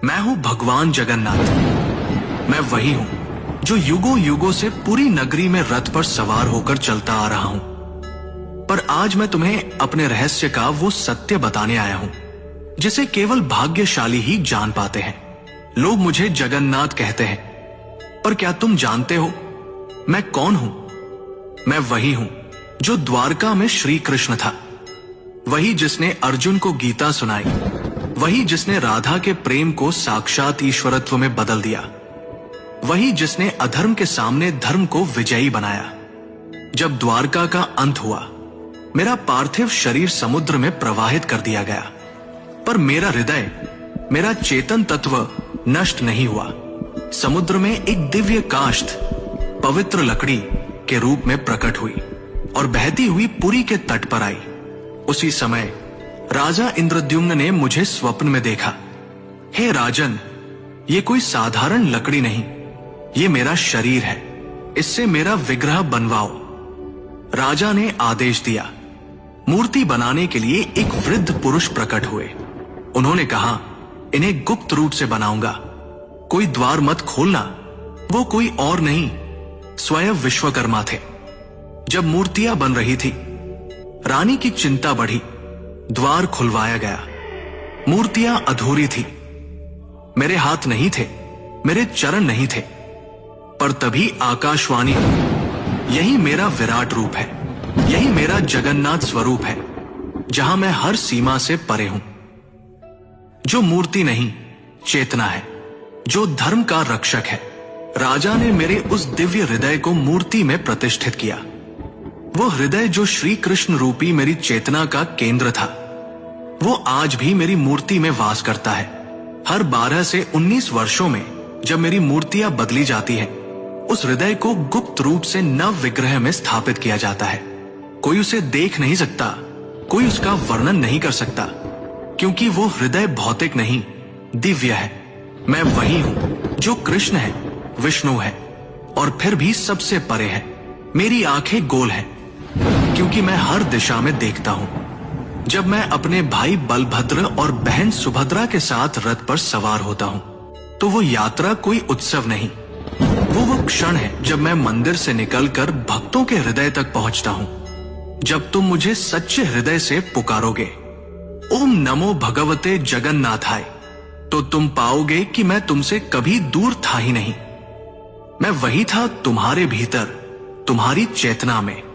मैं हूं भगवान जगन्नाथ। मैं वही हूं जो युगों युगों से पूरी नगरी में रथ पर सवार होकर चलता आ रहा हूं। पर आज मैं तुम्हें अपने रहस्य का वो सत्य बताने आया हूं जिसे केवल भाग्यशाली ही जान पाते हैं। लोग मुझे जगन्नाथ कहते हैं, पर क्या तुम जानते हो मैं कौन हूं? मैं वही हूं जो द्वारका में श्री कृष्ण था, वही जिसने अर्जुन को गीता सुनाई, वही जिसने राधा के प्रेम को साक्षात ईश्वरत्व में बदल दिया, वही जिसने अधर्म के सामने धर्म को विजयी बनाया। जब द्वारका का अंत हुआ, मेरा पार्थिव शरीर समुद्र में प्रवाहित कर दिया गया, पर मेरा हृदय, मेरा चेतन तत्व नष्ट नहीं हुआ। समुद्र में एक दिव्य काष्ठ पवित्र लकड़ी के रूप में प्रकट हुई और बहती हुई पुरी के तट पर आई। उसी समय राजा इंद्रद्युम्न ने मुझे स्वप्न में देखा। हे राजन, ये कोई साधारण लकड़ी नहीं, ये मेरा शरीर है, इससे मेरा विग्रह बनवाओ। राजा ने आदेश दिया। मूर्ति बनाने के लिए एक वृद्ध पुरुष प्रकट हुए। उन्होंने कहा, इन्हें गुप्त रूप से बनाऊंगा, कोई द्वार मत खोलना। वो कोई और नहीं, स्वयं विश्वकर्मा थे। जब मूर्तियां बन रही थी, रानी की चिंता बढ़ी। द्वार खुलवाया गया। मूर्तियां अधूरी थी। मेरे हाथ नहीं थे, मेरे चरण नहीं थे, पर तभी आकाशवाणी हुई, यही मेरा विराट रूप है, यही मेरा जगन्नाथ स्वरूप है, जहां मैं हर सीमा से परे हूं। जो मूर्ति नहीं, चेतना है, जो धर्म का रक्षक है। राजा ने मेरे उस दिव्य हृदय को मूर्ति में प्रतिष्ठित किया। वो हृदय जो श्री कृष्ण रूपी मेरी चेतना का केंद्र था, वो आज भी मेरी मूर्ति में वास करता है। हर 12 से 19 वर्षों में जब मेरी मूर्तियां बदली जाती हैं, उस हृदय को गुप्त रूप से नव विग्रह में स्थापित किया जाता है। कोई उसे देख नहीं सकता, कोई उसका वर्णन नहीं कर सकता, क्योंकि वो हृदय भौतिक नहीं, दिव्य है। मैं वही हूं जो कृष्ण है, विष्णु है, और फिर भी सबसे परे है। मेरी आंखें गोल हैं, क्योंकि मैं हर दिशा में देखता हूं। जब मैं अपने भाई बलभद्र और बहन सुभद्रा के साथ रथ पर सवार होता हूं, तो वो यात्रा कोई उत्सव नहीं, वो क्षण है जब मैं मंदिर से निकलकर भक्तों के हृदय तक पहुंचता हूं। जब तुम मुझे सच्चे हृदय से पुकारोगे, ओम नमो भगवते जगन्नाथाय, तो तुम पाओगे कि मैं तुमसे कभी दूर था ही नहीं। मैं वही था तुम्हारे भीतर, तुम्हारी चेतना में।